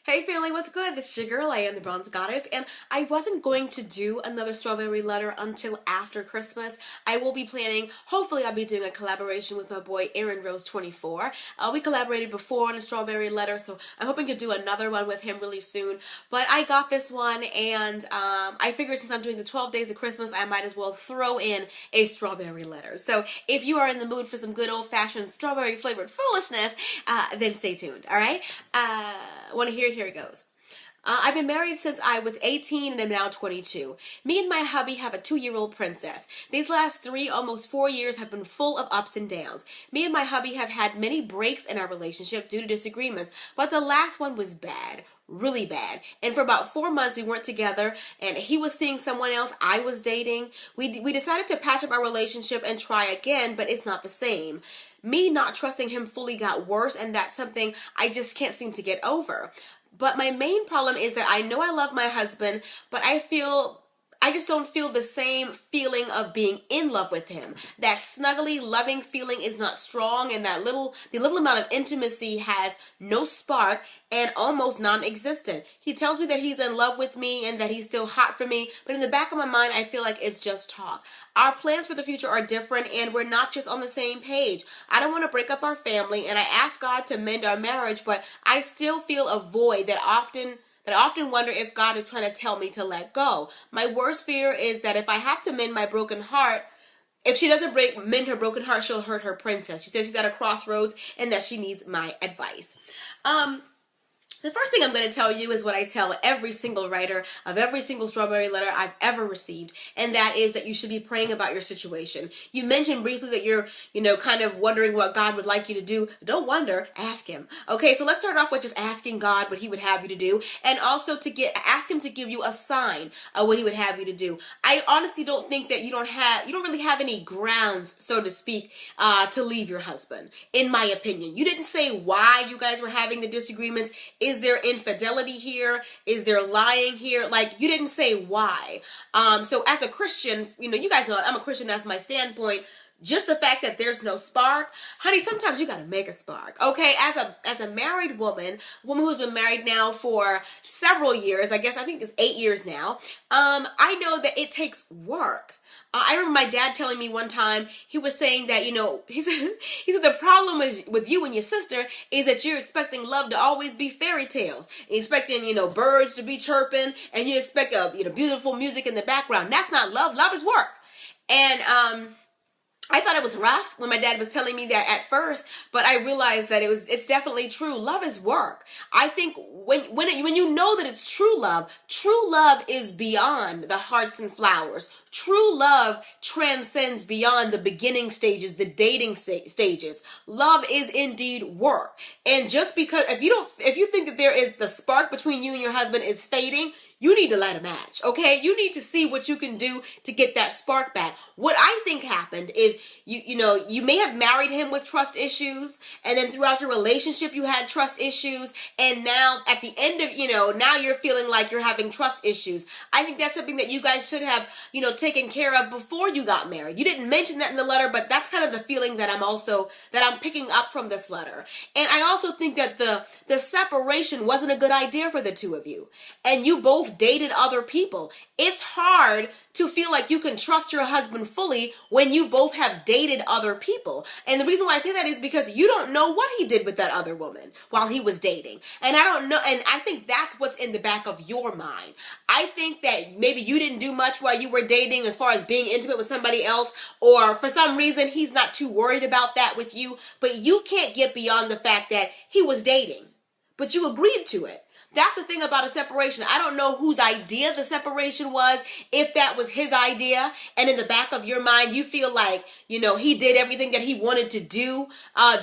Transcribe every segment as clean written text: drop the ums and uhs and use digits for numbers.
Hey family, what's good? This is your girl, I am the Bronze Goddess, and I wasn't going to do another strawberry letter until after Christmas. I will be planning, hopefully I'll be doing a collaboration with my boy Aaron Rose 24. We collaborated before on a strawberry letter, so I'm hoping to do another one with him really soon. But I got this one, and I figured since I'm doing the 12 days of Christmas, I might as well throw in a strawberry letter. So if you are in the mood for some good old-fashioned strawberry flavored foolishness, then stay tuned, alright? Want to hear it? Here it goes. I've been married since I was 18 and I'm now 22. Me and my hubby have a 2-year-old princess. These last 3, almost 4 years have been full of ups and downs. Me and my hubby have had many breaks in our relationship due to disagreements, but the last one was bad. Really bad. And for about 4 months we weren't together, and he was seeing someone else I was dating. We decided to patch up our relationship and try again, but it's not the same. Me not trusting him fully got worse, and that's something I just can't seem to get over. But my main problem is that I know I love my husband, but I just don't feel the same feeling of being in love with him. That snuggly, loving feeling is not strong, and the little amount of intimacy has no spark and almost non-existent. He tells me that he's in love with me and that he's still hot for me, but in the back of my mind, I feel like it's just talk. Our plans for the future are different, and we're not just on the same page. I don't want to break up our family, and I ask God to mend our marriage, but I still feel a void that I often wonder if God is trying to tell me to let go. My worst fear is that if I have to mend my broken heart, if she doesn't mend her broken heart, she'll hurt her princess. She says she's at a crossroads and that she needs my advice. The first thing I'm going to tell you is what I tell every single writer of every single strawberry letter I've ever received, and that is that you should be praying about your situation. You mentioned briefly that you're, kind of wondering what God would like you to do. Don't wonder, ask him. Okay, so let's start off with just asking God what he would have you to do, and also ask him to give you a sign of what he would have you to do. I honestly don't think that you don't really have any grounds, so to speak, to leave your husband, in my opinion. You didn't say why you guys were having the disagreements. Is there infidelity here? Is there lying here? Like, you didn't say why. So as a Christian, you guys know I'm a Christian, that's my standpoint. Just the fact that there's no spark, honey, sometimes you gotta make a spark, okay? As a married woman who's been married now for several years, I think it's 8 years now, I know that it takes work. I remember my dad telling me one time, he was saying that, he said the problem is with you and your sister is that you're expecting love to always be fairy tales. You're expecting, birds to be chirping, and you expect beautiful music in the background. That's not love. Love is work. And, I thought it was rough when my dad was telling me that at first, but I realized that it's definitely true. Love is work. I think when you know that it's true love is beyond the hearts and flowers. True love transcends beyond the beginning stages, the dating stages. Love is indeed work. And just because if you think that there is the spark between you and your husband is fading, you need to light a match, okay? You need to see what you can do to get that spark back. What I think happened is, you may have married him with trust issues, and then throughout your relationship you had trust issues, and now at the end of, now you're feeling like you're having trust issues. I think that's something that you guys should have, taken care of before you got married. You didn't mention that in the letter, but that's kind of the feeling that I'm picking up from this letter. And I also think that the separation wasn't a good idea for the two of you. And you both dated other people. It's hard to feel like you can trust your husband fully when you both have dated other people. And the reason why I say that is because you don't know what he did with that other woman while he was dating. And I don't know, and I think that's what's in the back of your mind. I think that maybe you didn't do much while you were dating as far as being intimate with somebody else, or for some reason he's not too worried about that with you, but you can't get beyond the fact that he was dating, but you agreed to it. That's the thing about a separation. I don't know whose idea the separation was, if that was his idea, and in the back of your mind you feel like, he did everything that he wanted to do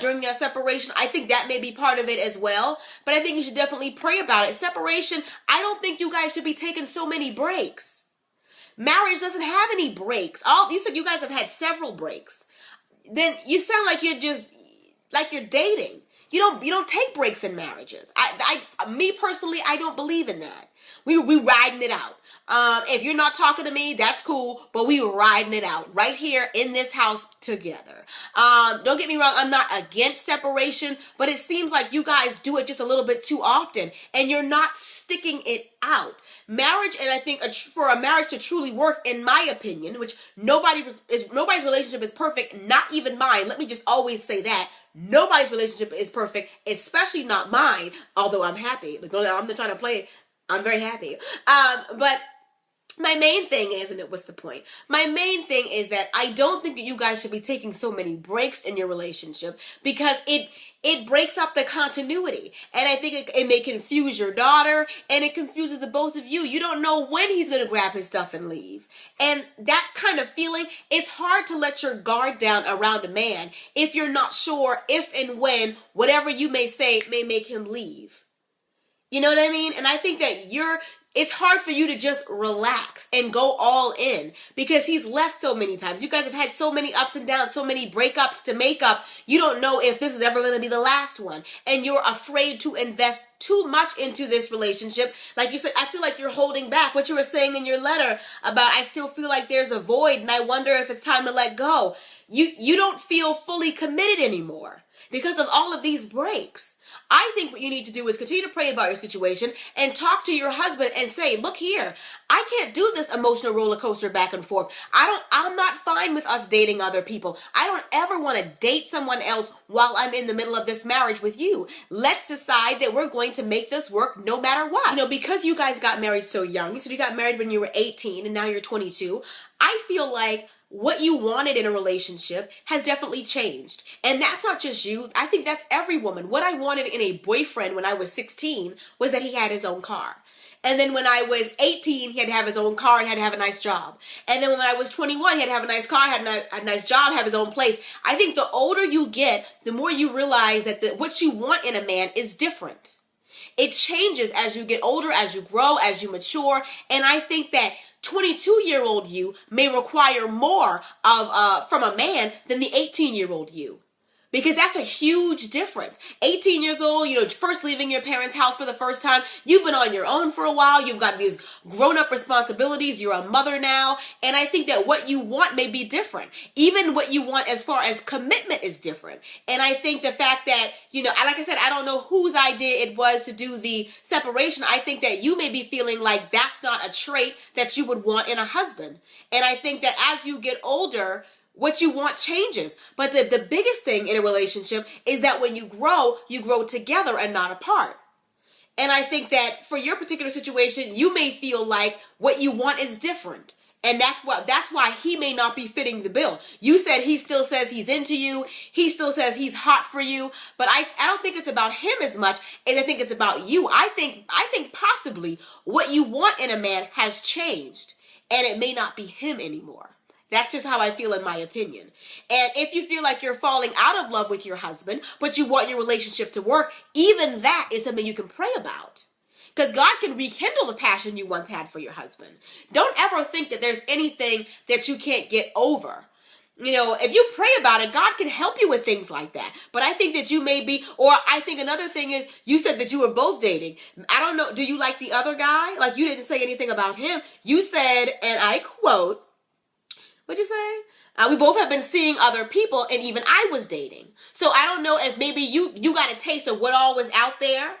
during that separation. I think that may be part of it as well, but I think you should definitely pray about it. Separation, I don't think you guys should be taking so many breaks. Marriage doesn't have any breaks. You said you guys have had several breaks. Then you sound like you're dating. you don't take breaks in marriages. Me personally, I don't believe in that. We riding it out. If you're not talking to me, that's cool, but we riding it out right here in this house together. Don't get me wrong, I'm not against separation, but it seems like you guys do it just a little bit too often, and you're not sticking it out. Marriage, and I think for a marriage to truly work, in my opinion, which nobody's relationship is perfect, not even mine. Let me just always say that. Nobody's relationship is perfect, especially not mine, although I'm happy. Like, I'm not trying to play. I'm very happy. But my main thing is, and what's the point? My main thing is that I don't think that you guys should be taking so many breaks in your relationship, because it breaks up the continuity. And I think it may confuse your daughter, and it confuses the both of you. You don't know when he's going to grab his stuff and leave. And that kind of feeling, it's hard to let your guard down around a man if you're not sure if and when whatever you may say may make him leave. You know what I mean? And I think that it's hard for you to just relax and go all in, because he's left so many times. You guys have had so many ups and downs, so many breakups to make up. You don't know if this is ever going to be the last one. And you're afraid to invest too much into this relationship. Like you said, I feel like you're holding back. What you were saying in your letter about, I still feel like there's a void and I wonder if it's time to let go. You don't feel fully committed anymore because of all of these breaks. I think what you need to do is continue to pray about your situation and talk to your husband and say, look here, I can't do this emotional roller coaster back and forth. I'm not fine with us dating other people. I don't ever want to date someone else while I'm in the middle of this marriage with you. Let's decide that we're going to make this work no matter what. You know, because you guys got married so young, you said you got married when you were 18 and now you're 22. I feel like what you wanted in a relationship has definitely changed. And that's not just you. I think that's every woman. What I wanted in a boyfriend when I was 16 was that he had his own car. And then when I was 18, he had to have his own car and had to have a nice job. And then when I was 21, he had to have a nice car, had a nice job, have his own place. I think the older you get, the more you realize that what you want in a man is different. It changes as you get older, as you grow, as you mature. And I think that 22-year-old you may require more from a man than the 18-year-old you. Because that's a huge difference. 18 years old, first leaving your parents' house for the first time. You've been on your own for a while. You've got these grown-up responsibilities. You're a mother now. And I think that what you want may be different. Even what you want as far as commitment is different. And I think the fact that, like I said, I don't know whose idea it was to do the separation. I think that you may be feeling like that's not a trait that you would want in a husband. And I think that as you get older, what you want changes. But the biggest thing in a relationship is that when you grow together and not apart. And I think that for your particular situation, you may feel like what you want is different. And that's why he may not be fitting the bill. You said he still says he's into you. He still says he's hot for you. But I don't think it's about him as much as I think it's about you. I think possibly what you want in a man has changed. And it may not be him anymore. That's just how I feel, in my opinion. And if you feel like you're falling out of love with your husband, but you want your relationship to work, even that is something you can pray about. Because God can rekindle the passion you once had for your husband. Don't ever think that there's anything that you can't get over. If you pray about it, God can help you with things like that. But I think that you may be, or I think another thing is, you said that you were both dating. I don't know, do you like the other guy? Like, you didn't say anything about him. You said, and I quote, what'd you say? We both have been seeing other people, and even I was dating. So I don't know if maybe you got a taste of what all was out there,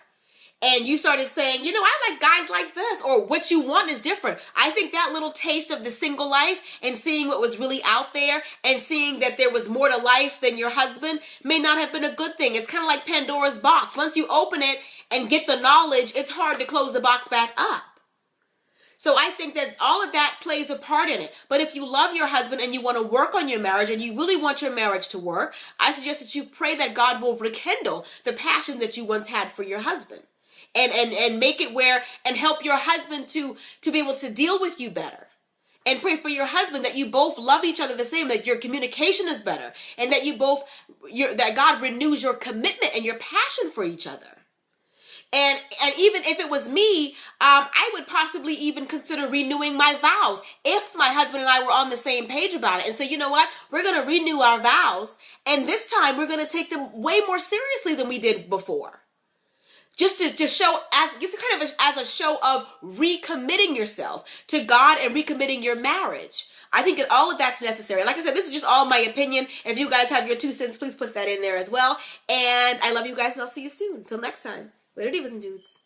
and you started saying, I like guys like this, or what you want is different. I think that little taste of the single life and seeing what was really out there and seeing that there was more to life than your husband may not have been a good thing. It's kind of like Pandora's box. Once you open it and get the knowledge, it's hard to close the box back up. So I think that all of that plays a part in it. But if you love your husband and you want to work on your marriage and you really want your marriage to work, I suggest that you pray that God will rekindle the passion that you once had for your husband. And make it where, and help your husband to be able to deal with you better. And pray for your husband that you both love each other the same, that your communication is better, and that that God renews your commitment and your passion for each other. And even if it was me, I would possibly even consider renewing my vows if my husband and I were on the same page about it. And so, you know what? We're going to renew our vows, and this time we're going to take them way more seriously than we did before. Just to show, as a show of recommitting yourself to God and recommitting your marriage. I think that all of that's necessary. Like I said, this is just all my opinion. If you guys have your 2 cents, please put that in there as well. And I love you guys, and I'll see you soon. Till next time. Later, divas and dudes.